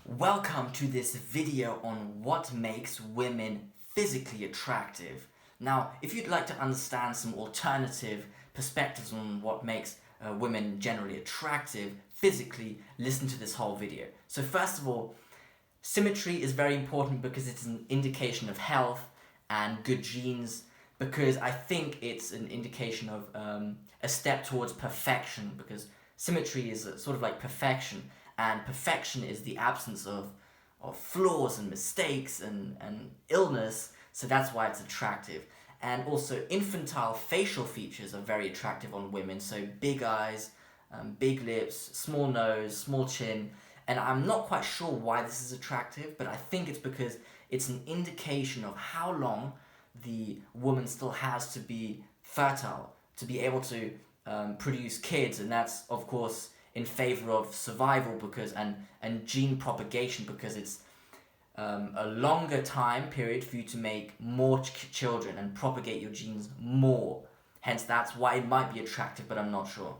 Welcome to this video on what makes women physically attractive. Now, if you'd like to understand some alternative perspectives on what makes women generally attractive physically, listen to this whole video. So first of all, symmetry is very important because it's an indication of health and good genes, because I think it's an indication of a step towards perfection, because symmetry is sort of like perfection, and perfection is the absence of flaws and mistakes and illness, so that's why it's attractive. And also infantile facial features are very attractive on women, so big eyes, big lips, small nose, small chin, and I'm not quite sure why this is attractive, but I think it's because it's an indication of how long the woman still has to be fertile, to be able to produce kids, and that's of course in favor of survival because and gene propagation, because it's a longer time period for you to make more children and propagate your genes more. Hence, that's why it might be attractive, but I'm not sure.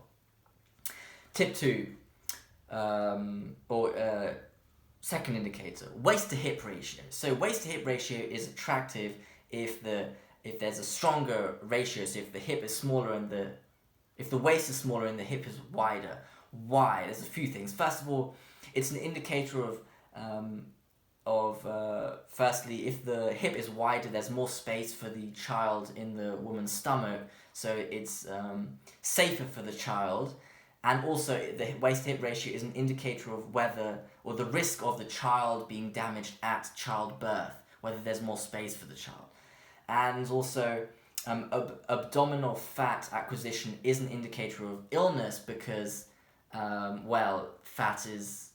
Tip 2, second indicator, waist to hip ratio. So waist to hip ratio is attractive if there's a stronger ratio. So if the hip is smaller and if the waist is smaller and the hip is wider. Why? There's a few things. First of all, it's an indicator of firstly, if the hip is wider, there's more space for the child in the woman's stomach, so it's safer for the child. And also, the waist-hip ratio is an indicator of whether, or the risk of the child being damaged at childbirth, whether there's more space for the child. And also, abdominal fat acquisition is an indicator of illness because fat is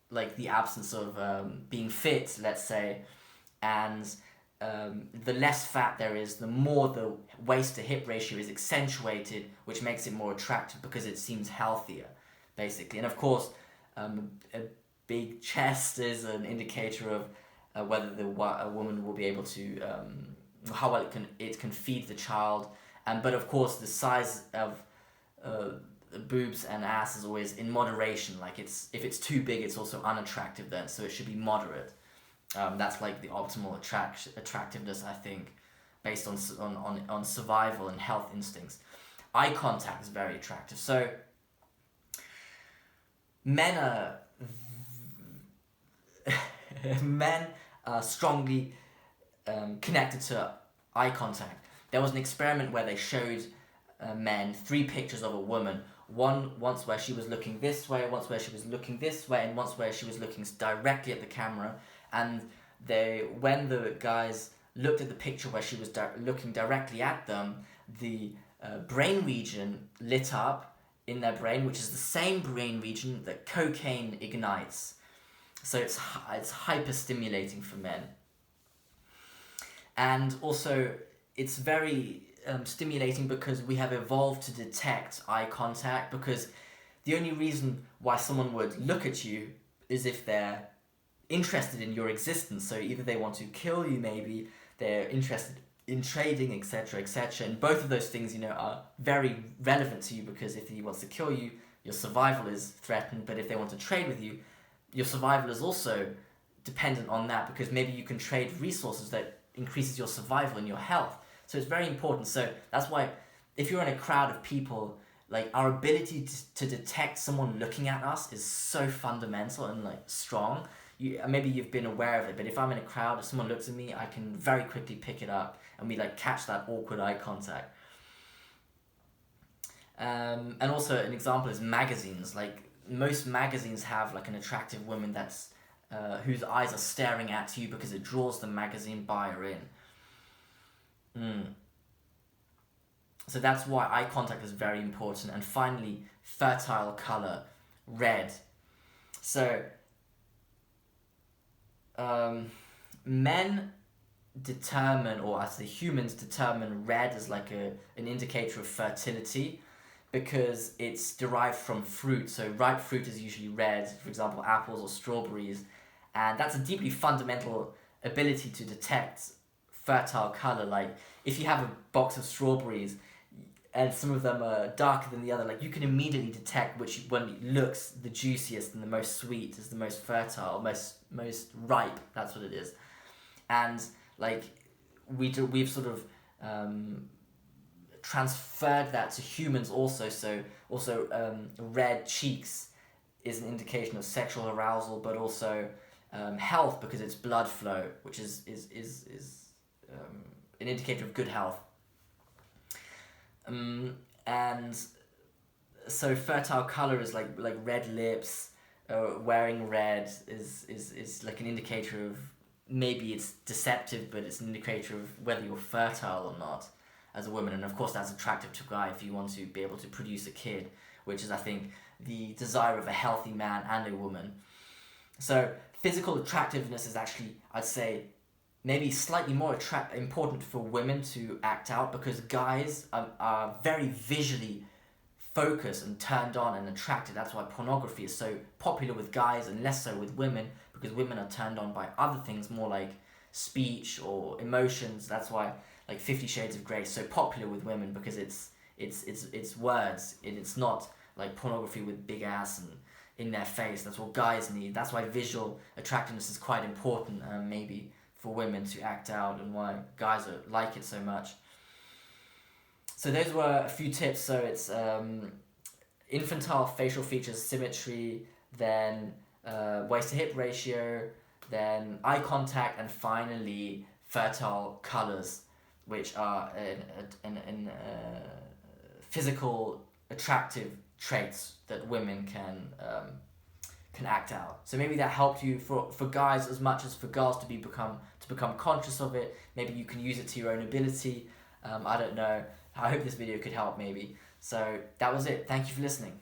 like the absence of being fit, let's say, and the less fat there is, the more the waist to hip ratio is accentuated, which makes it more attractive because it seems healthier, basically. And of course, a big chest is an indicator of whether a woman will be able to, how well it can feed the child. But of course, the size of boobs and ass is always in moderation. Like if it's too big, it's also unattractive then, so it should be moderate. That's like the optimal attractiveness, I think, based on survival and health instincts. Eye contact is very attractive. So men are strongly connected to eye contact. There was an experiment where they showed men 3 pictures of a woman. Once where she was looking this way, once where she was looking this way, and once where she was looking directly at the camera. And when the guys looked at the picture where she was looking directly at them, the brain region lit up in their brain, which is the same brain region that cocaine ignites. So it's hyper stimulating for men. And also, it's very stimulating because we have evolved to detect eye contact, because the only reason why someone would look at you is if they're interested in your existence. So either they want to kill you, maybe they're interested in trading, etc., etc. And both of those things, are very relevant to you, because if he wants to kill you, your survival is threatened. But if they want to trade with you, your survival is also dependent on that, because maybe you can trade resources that increases your survival and your health. So it's very important. So that's why if you're in a crowd of people, like our ability to detect someone looking at us is so fundamental and like strong. Maybe you've been aware of it, but if I'm in a crowd, if someone looks at me, I can very quickly pick it up and we like catch that awkward eye contact. And also an example is magazines. Like most magazines have like an attractive woman that's whose eyes are staring at you because it draws the magazine buyer in. So that's why eye contact is very important. And finally, fertile color, red. So men determine, or as the humans determine, red as like an indicator of fertility, because it's derived from fruit. So ripe fruit is usually red, for example, apples or strawberries, and that's a deeply fundamental ability to detect fertile color. Like if you have a box of strawberries and some of them are darker than the other. Like you can immediately detect which one looks the juiciest and the most sweet, is the most fertile, most ripe. That's what it is. And like we've sort of transferred that to humans also. So also red cheeks is an indication of sexual arousal, but also health, because it's blood flow, which is an indicator of good health. And so fertile color is like red lips, wearing red is like an indicator of, maybe it's deceptive, but it's an indicator of whether you're fertile or not as a woman. And of course that's attractive to a guy if you want to be able to produce a kid, which is, I think, the desire of a healthy man and a woman. So physical attractiveness is actually, I'd say, maybe slightly more important for women to act out, because guys are very visually focused and turned on and attracted. That's why pornography is so popular with guys and less so with women, because women are turned on by other things, more like speech or emotions. That's why like 50 Shades of Grey is so popular with women, because it's words, and it's not like pornography with big ass and in their face. That's what guys need. That's why visual attractiveness is quite important, maybe for women to act out, and why guys like it so much. So those were a few tips. So it's infantile facial features, symmetry, then waist to hip ratio, then eye contact, and finally fertile colors, which are in physical attractive traits that women can act out. So maybe that helped you for guys as much as for girls to become conscious of it. Maybe you can use it to your own ability. I don't know. I hope this video could help maybe. So that was it. Thank you for listening.